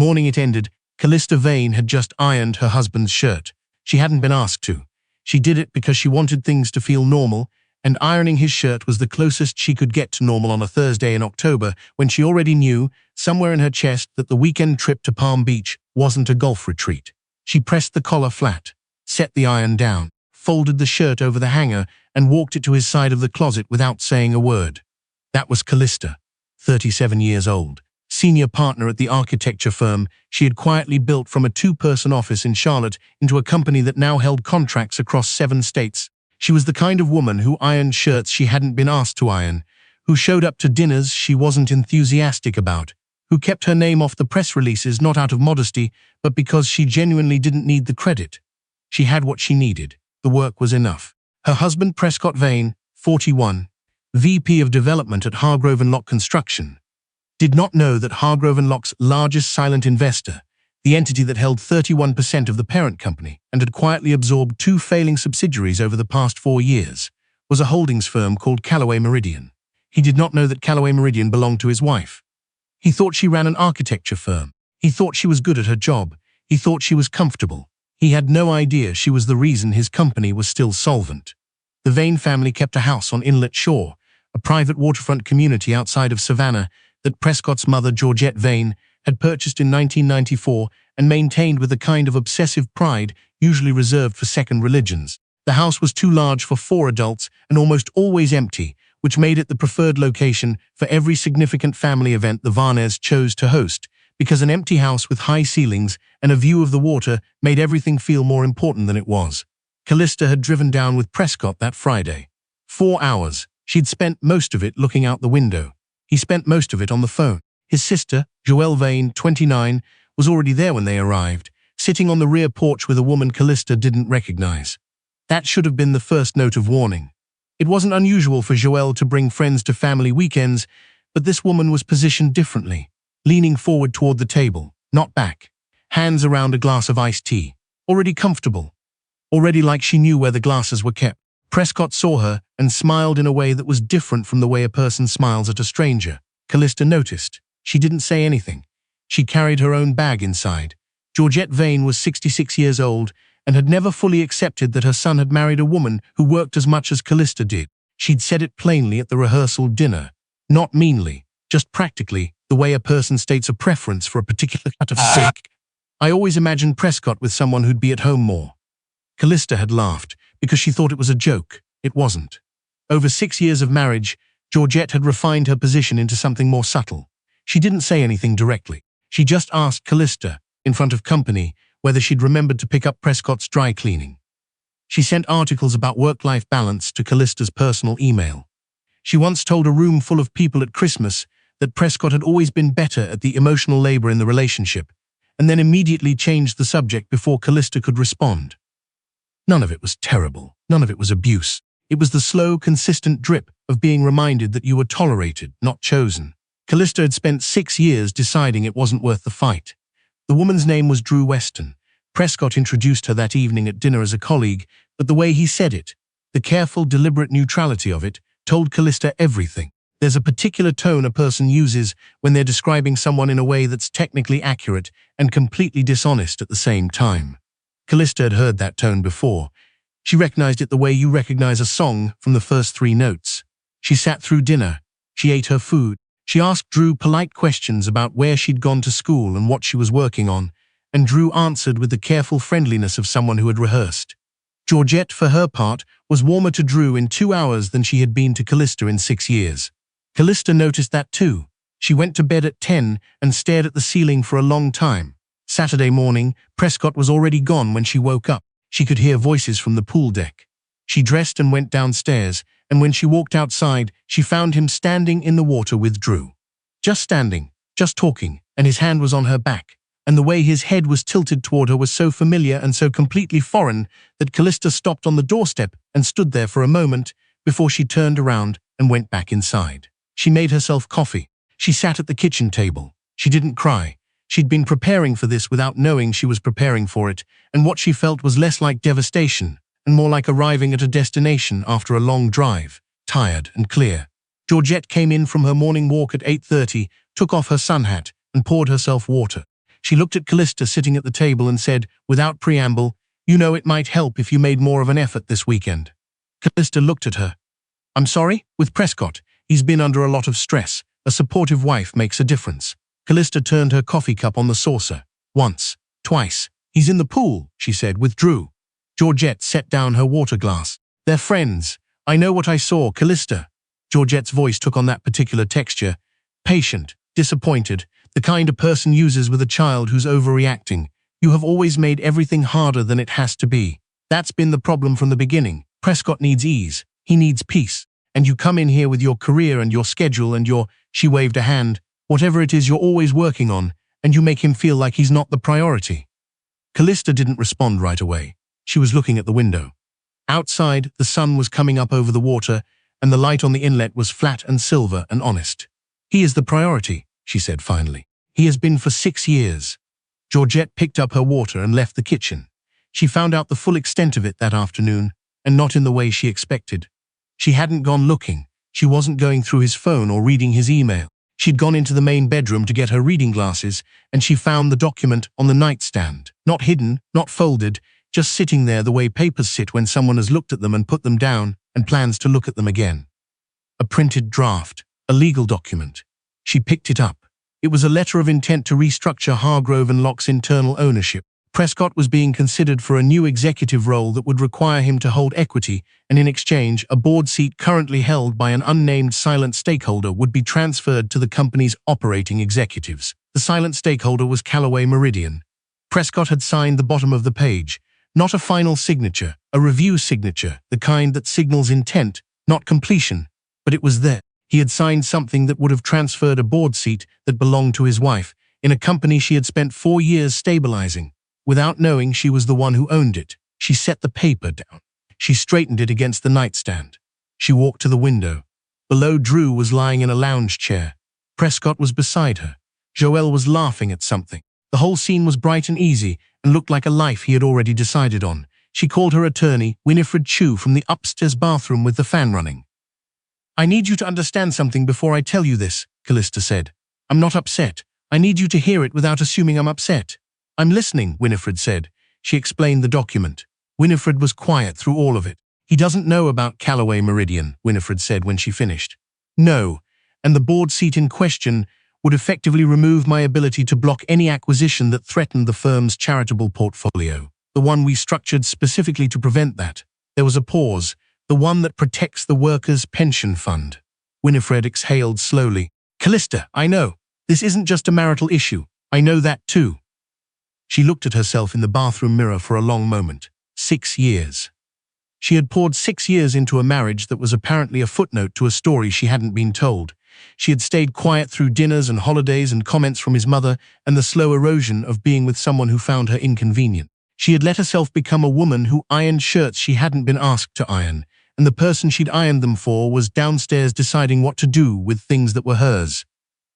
morning it ended, Callista Vane had just ironed her husband's shirt. She hadn't been asked to. She did it because she wanted things to feel normal, and ironing his shirt was the closest she could get to normal on a Thursday in October, when she already knew, somewhere in her chest, that the weekend trip to Palm Beach wasn't a golf retreat. She pressed the collar flat, set the iron down, folded the shirt over the hanger, and walked it to his side of the closet without saying a word. That was Callista, 37 years old, senior partner at the architecture firm she had quietly built from a two-person office in Charlotte into a company that now held contracts across 7 states. She was the kind of woman who ironed shirts she hadn't been asked to iron, who showed up to dinners she wasn't enthusiastic about, who kept her name off the press releases not out of modesty, but because she genuinely didn't need the credit. She had what she needed. The work was enough. Her husband, Prescott Vane, 41, VP of Development at Hargrove & Locke Construction, did not know that Hargrove & Locke's largest silent investor, the entity that held 31% of the parent company and had quietly absorbed 2 failing subsidiaries over the past 4 years, was a holdings firm called Callaway Meridian. He did not know that Callaway Meridian belonged to his wife. He thought she ran an architecture firm. He thought she was good at her job. He thought she was comfortable. He had no idea she was the reason his company was still solvent. The Vane family kept a house on Inlet Shore, a private waterfront community outside of Savannah that Prescott's mother, Georgette Vane, had purchased in 1994 and maintained with a kind of obsessive pride usually reserved for second religions. The house was too large for 4 adults and almost always empty, which made it the preferred location for every significant family event the Varnes chose to host, because an empty house with high ceilings and a view of the water made everything feel more important than it was. Callista had driven down with Prescott that Friday. 4 hours. She'd spent most of it looking out the window. He spent most of it on the phone. His sister, Joelle Vane, 29, was already there when they arrived, sitting on the rear porch with a woman Callista didn't recognize. That should have been the first note of warning. It wasn't unusual for Joelle to bring friends to family weekends, but this woman was positioned differently, leaning forward toward the table, not back, hands around a glass of iced tea, already comfortable, already like she knew where the glasses were kept. Prescott saw her and smiled in a way that was different from the way a person smiles at a stranger. Callista noticed. She didn't say anything. She carried her own bag inside. Georgette Vane was 66 years old and had never fully accepted that her son had married a woman who worked as much as Callista did. She'd said it plainly at the rehearsal dinner, not meanly, just practically, the way a person states a preference for a particular cut of steak. I always imagined Prescott with someone who'd be at home more. Callista had laughed because she thought it was a joke. It wasn't. Over 6 years of marriage, Georgette had refined her position into something more subtle. She didn't say anything directly. She just asked Callista, in front of company, whether she'd remembered to pick up Prescott's dry cleaning. She sent articles about work-life balance to Callista's personal email. She once told a room full of people at Christmas that Prescott had always been better at the emotional labor in the relationship, and then immediately changed the subject before Callista could respond. None of it was terrible. None of it was abuse. It was the slow, consistent drip of being reminded that you were tolerated, not chosen. Callista had spent 6 years deciding it wasn't worth the fight. The woman's name was Drew Weston. Prescott introduced her that evening at dinner as a colleague, but the way he said it, the careful, deliberate neutrality of it, told Callista everything. There's a particular tone a person uses when they're describing someone in a way that's technically accurate and completely dishonest at the same time. Callista had heard that tone before. She recognized it the way you recognize a song from the first 3 notes. She sat through dinner. She ate her food. She asked Drew polite questions about where she'd gone to school and what she was working on, and Drew answered with the careful friendliness of someone who had rehearsed. Georgette, for her part, was warmer to Drew in 2 hours than she had been to Callista in 6 years. Callista noticed that too. She went to bed at 10 and stared at the ceiling for a long time. Saturday morning, Prescott was already gone when she woke up. She could hear voices from the pool deck. She dressed and went downstairs, and when she walked outside, she found him standing in the water with Drew. Just standing, just talking, and his hand was on her back, and the way his head was tilted toward her was so familiar and so completely foreign that Callista stopped on the doorstep and stood there for a moment before she turned around and went back inside. She made herself coffee. She sat at the kitchen table. She didn't cry. She'd been preparing for this without knowing she was preparing for it, and what she felt was less like devastation and more like arriving at a destination after a long drive, tired and clear. Georgette came in from her morning walk at 8:30, took off her sun hat, and poured herself water. She looked at Callista sitting at the table and said, without preamble, "You know, it might help if you made more of an effort this weekend." Callista looked at her. "I'm sorry?" "With Prescott. He's been under a lot of stress. A supportive wife makes a difference." Callista turned her coffee cup on the saucer. "Once. Twice. He's in the pool," she said, with Drew. Georgette set down her water glass. "They're friends. I know what I saw, Callista." Georgette's voice took on that particular texture. Patient, disappointed, the kind a person uses with a child who's overreacting. "You have always made everything harder than it has to be. That's been the problem from the beginning. Prescott needs ease. He needs peace. And you come in here with your career and your schedule and your," she waved a hand, "whatever it is you're always working on, and you make him feel like he's not the priority." Callista didn't respond right away. She was looking at the window. Outside, the sun was coming up over the water, and the light on the inlet was flat and silver and honest. "He is the priority," she said finally. "He has been for 6 years." Georgette picked up her water and left the kitchen. She found out the full extent of it that afternoon, and not in the way she expected. She hadn't gone looking. She wasn't going through his phone or reading his email. She'd gone into the main bedroom to get her reading glasses, and she found the document on the nightstand. Not hidden, not folded, just sitting there the way papers sit when someone has looked at them and put them down and plans to look at them again. A printed draft, a legal document. She picked it up. It was a letter of intent to restructure Hargrove and Locke's internal ownership. Prescott was being considered for a new executive role that would require him to hold equity, and in exchange, a board seat currently held by an unnamed silent stakeholder would be transferred to the company's operating executives. The silent stakeholder was Callaway Meridian. Prescott had signed the bottom of the page. Not a final signature, a review signature, the kind that signals intent, not completion. But it was there. He had signed something that would have transferred a board seat that belonged to his wife, in a company she had spent 4 years stabilizing. Without knowing she was the one who owned it, she set the paper down. She straightened it against the nightstand. She walked to the window. Below, Drew was lying in a lounge chair. Prescott was beside her. Joelle was laughing at something. The whole scene was bright and easy and looked like a life he had already decided on. She called her attorney, Winifred Chu, from the upstairs bathroom with the fan running. "I need you to understand something before I tell you this," Callista said. "I'm not upset. I need you to hear it without assuming I'm upset." "I'm listening," Winifred said. She explained the document. Winifred was quiet through all of it. "He doesn't know about Callaway Meridian," Winifred said when she finished. "No, and the board seat in question would effectively remove my ability to block any acquisition that threatened the firm's charitable portfolio. The one we structured specifically to prevent that." There was a pause. "The one that protects the workers' pension fund." Winifred exhaled slowly. "Callista, I know. This isn't just a marital issue. I know that too." She looked at herself in the bathroom mirror for a long moment. 6 years. She had poured 6 years into a marriage that was apparently a footnote to a story she hadn't been told. She had stayed quiet through dinners and holidays and comments from his mother and the slow erosion of being with someone who found her inconvenient. She had let herself become a woman who ironed shirts she hadn't been asked to iron, and the person she'd ironed them for was downstairs deciding what to do with things that were hers.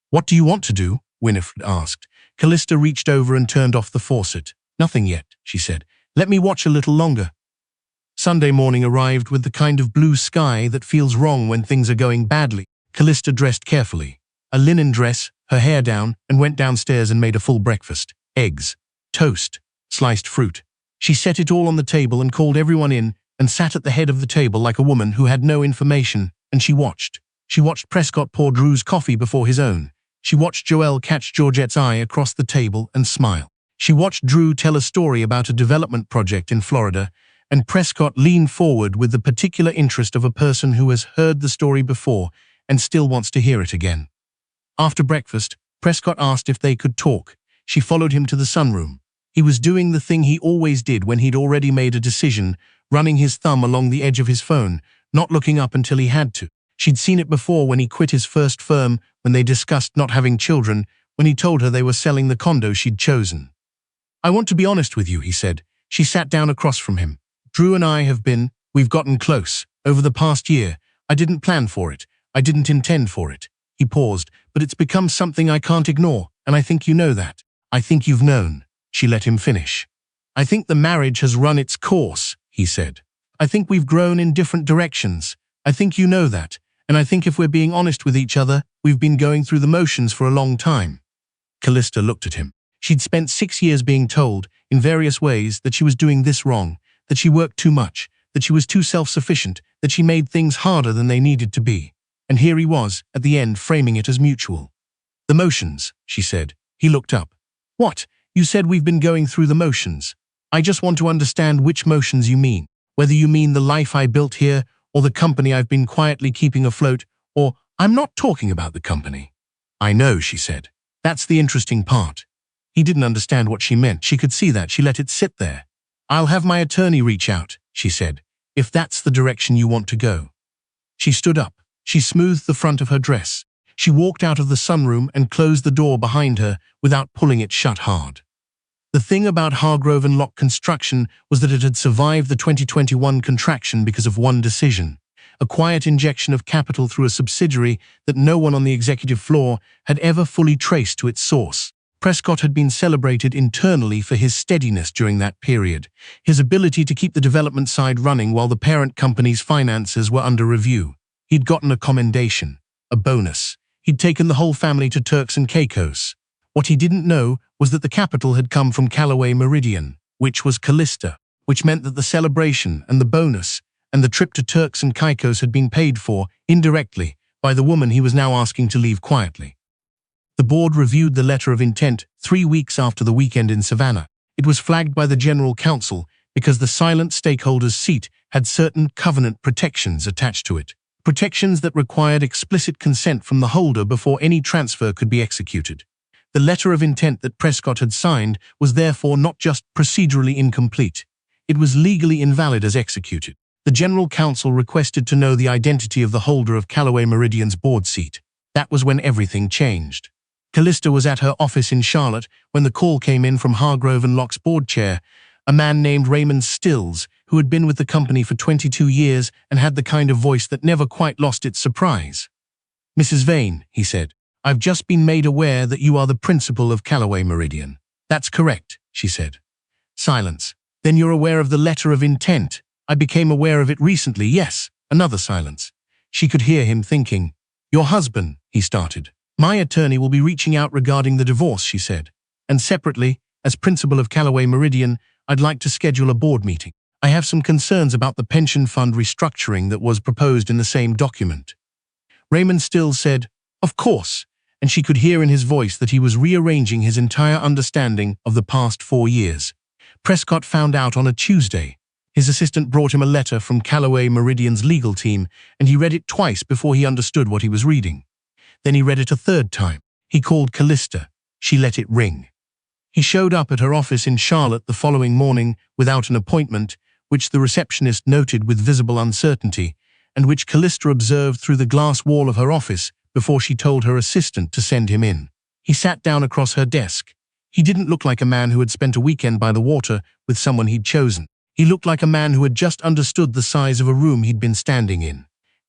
"What do you want to do?" Winifred asked. Callista reached over and turned off the faucet. "Nothing yet," she said. "Let me watch a little longer." Sunday morning arrived with the kind of blue sky that feels wrong when things are going badly. Callista dressed carefully. A linen dress, her hair down, and went downstairs and made a full breakfast. Eggs, toast, sliced fruit. She set it all on the table and called everyone in and sat at the head of the table like a woman who had no information, and she watched. She watched Prescott pour Drew's coffee before his own. She watched Joelle catch Georgette's eye across the table and smile. She watched Drew tell a story about a development project in Florida, and Prescott lean forward with the particular interest of a person who has heard the story before and still wants to hear it again. After breakfast, Prescott asked if they could talk. She followed him to the sunroom. He was doing the thing he always did when he'd already made a decision, running his thumb along the edge of his phone, not looking up until he had to. She'd seen it before when he quit his first firm, when they discussed not having children, when he told her they were selling the condo she'd chosen. "I want to be honest with you," he said. She sat down across from him. "Drew and I we've gotten close. Over the past year. I didn't plan for it. I didn't intend for it." He paused. "But it's become something I can't ignore, and I think you know that." "I think you've known." She let him finish. "I think the marriage has run its course," he said. "I think we've grown in different directions. I think you know that. And I think if we're being honest with each other, we've been going through the motions for a long time." Callista looked at him. She'd spent 6 years being told, in various ways, that she was doing this wrong, that she worked too much, that she was too self-sufficient, that she made things harder than they needed to be. And here he was, at the end, framing it as mutual. "The motions," she said. He looked up. "What? You said we've been going through the motions. I just want to understand which motions you mean. Whether you mean the life I built here, or the company I've been quietly keeping afloat, or—" "I'm not talking about the company." "I know," she said. "That's the interesting part." He didn't understand what she meant. She could see that. She let it sit there. "I'll have my attorney reach out," she said, "if that's the direction you want to go." She stood up. She smoothed the front of her dress. She walked out of the sunroom and closed the door behind her without pulling it shut hard. The thing about Hargrove and Lock Construction was that it had survived the 2021 contraction because of one decision, a quiet injection of capital through a subsidiary that no one on the executive floor had ever fully traced to its source. Prescott had been celebrated internally for his steadiness during that period, his ability to keep the development side running while the parent company's finances were under review. He'd gotten a commendation, a bonus. He'd taken the whole family to Turks and Caicos. What he didn't know was that the capital had come from Callaway Meridian, which was Callista, which meant that the celebration and the bonus and the trip to Turks and Caicos had been paid for, indirectly, by the woman he was now asking to leave quietly. The board reviewed the letter of intent 3 weeks after the weekend in Savannah. It was flagged by the General Counsel because the silent stakeholder's seat had certain covenant protections attached to it, protections that required explicit consent from the holder before any transfer could be executed. The letter of intent that Prescott had signed was therefore not just procedurally incomplete, it was legally invalid as executed. The General Counsel requested to know the identity of the holder of Callaway Meridian's board seat. That was when everything changed. Callista was at her office in Charlotte when the call came in from Hargrove and Lock's board chair, a man named Raymond Stills, who had been with the company for 22 years and had the kind of voice that never quite lost its surprise. "Mrs. Vane," he said, "I've just been made aware that you are the principal of Callaway Meridian." "That's correct," she said. Silence. "Then you're aware of the letter of intent?" "I became aware of it recently, yes." Another silence. She could hear him thinking. "Your husband," he started. "My attorney will be reaching out regarding the divorce," she said. "And separately, as principal of Callaway Meridian, I'd like to schedule a board meeting. I have some concerns about the pension fund restructuring that was proposed in the same document." Raymond Stills said, "Of course," and she could hear in his voice that he was rearranging his entire understanding of the past 4 years. Prescott found out on a Tuesday. His assistant brought him a letter from Callaway Meridian's legal team, and he read it twice before he understood what he was reading. Then he read it a third time. He called Callista. She let it ring. He showed up at her office in Charlotte the following morning without an appointment, which the receptionist noted with visible uncertainty, and which Callista observed through the glass wall of her office before she told her assistant to send him in. He sat down across her desk. He didn't look like a man who had spent a weekend by the water with someone he'd chosen. He looked like a man who had just understood the size of a room he'd been standing in.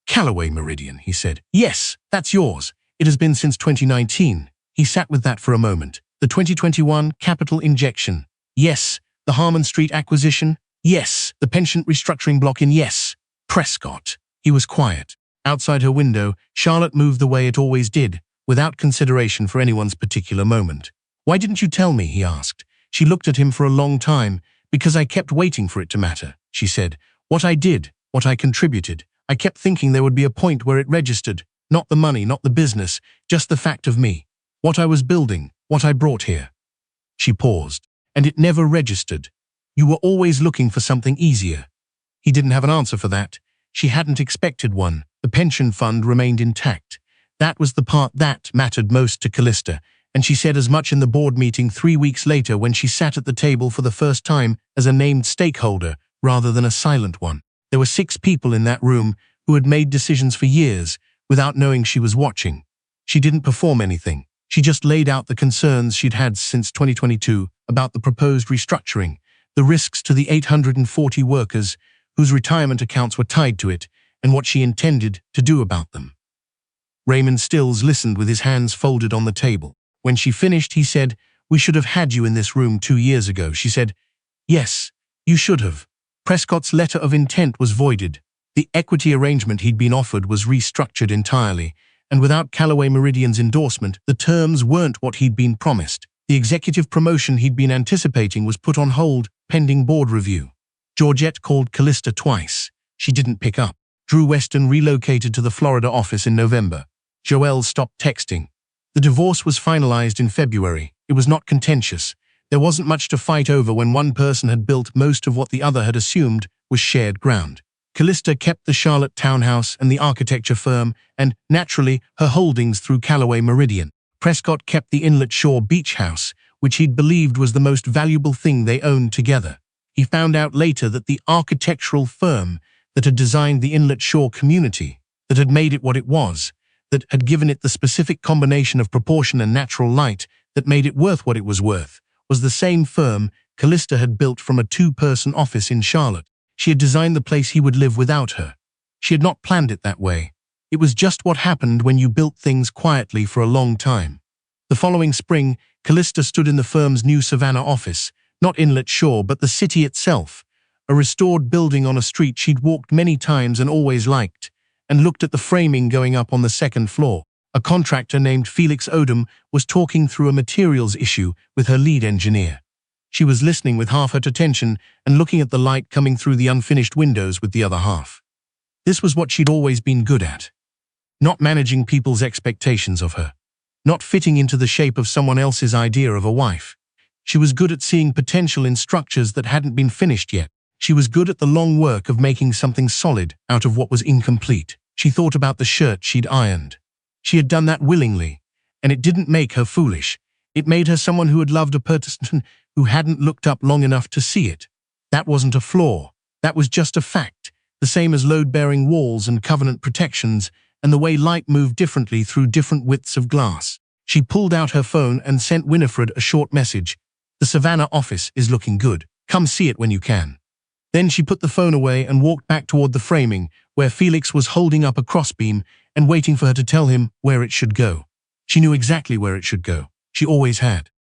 "Callaway Meridian," he said. "Yes, that's yours. It has been since 2019. He sat with that for a moment. "The 2021 capital injection. Yes. The Harmon Street acquisition. Yes. The pension restructuring block-in. Yes." Prescott. He was quiet. Outside her window, Charlotte moved the way it always did, without consideration for anyone's particular moment. "Why didn't you tell me?" he asked. She looked at him for a long time. "Because I kept waiting for it to matter," she said. "What I did, what I contributed. I kept thinking there would be a point where it registered. Not the money, not the business, just the fact of me. What I was building, what I brought here." She paused. "And it never registered. You were always looking for something easier." He didn't have an answer for that. She hadn't expected one. The pension fund remained intact. That was the part that mattered most to Callista, and she said as much in the board meeting 3 weeks later when she sat at the table for the first time as a named stakeholder rather than a silent one. There were 6 people in that room who had made decisions for years without knowing she was watching. She didn't perform anything. She just laid out the concerns she'd had since 2022 about the proposed restructuring, the risks to the 840 workers whose retirement accounts were tied to it, and what she intended to do about them. Raymond Stills listened with his hands folded on the table. When she finished, he said, "We should have had you in this room 2 years ago." She said, "Yes, you should have." Prescott's letter of intent was voided. The equity arrangement he'd been offered was restructured entirely, and without Callaway Meridian's endorsement, the terms weren't what he'd been promised. The executive promotion he'd been anticipating was put on hold, pending board review. Georgette called Callista twice. She didn't pick up. Drew Weston relocated to the Florida office in November. Joelle stopped texting. The divorce was finalized in February. It was not contentious. There wasn't much to fight over when one person had built most of what the other had assumed was shared ground. Callista kept the Charlotte townhouse and the architecture firm, and, naturally, her holdings through Callaway Meridian. Prescott kept the Inlet Shore beach house, which he'd believed was the most valuable thing they owned together. He found out later that the architectural firm that had designed the Inlet Shore community, that had made it what it was, that had given it the specific combination of proportion and natural light that made it worth what it was worth, was the same firm Callista had built from a two-person office in Charlotte. She had designed the place he would live without her. She had not planned it that way. It was just what happened when you built things quietly for a long time. The following spring, Callista stood in the firm's new Savannah office, not Inlet Shore, but the city itself, a restored building on a street she'd walked many times and always liked, and looked at the framing going up on the second floor. A contractor named Felix Odom was talking through a materials issue with her lead engineer. She was listening with half her attention and looking at the light coming through the unfinished windows with the other half. This was what she'd always been good at. Not managing people's expectations of her. Not fitting into the shape of someone else's idea of a wife. She was good at seeing potential in structures that hadn't been finished yet. She was good at the long work of making something solid out of what was incomplete. She thought about the shirt she'd ironed. She had done that willingly, and it didn't make her foolish. It made her someone who had loved a person who hadn't looked up long enough to see it. That wasn't a flaw. That was just a fact, the same as load-bearing walls and covenant protections and the way light moved differently through different widths of glass. She pulled out her phone and sent Winifred a short message. "The Savannah office is looking good. Come see it when you can." Then she put the phone away and walked back toward the framing, where Felix was holding up a crossbeam and waiting for her to tell him where it should go. She knew exactly where it should go. She always had.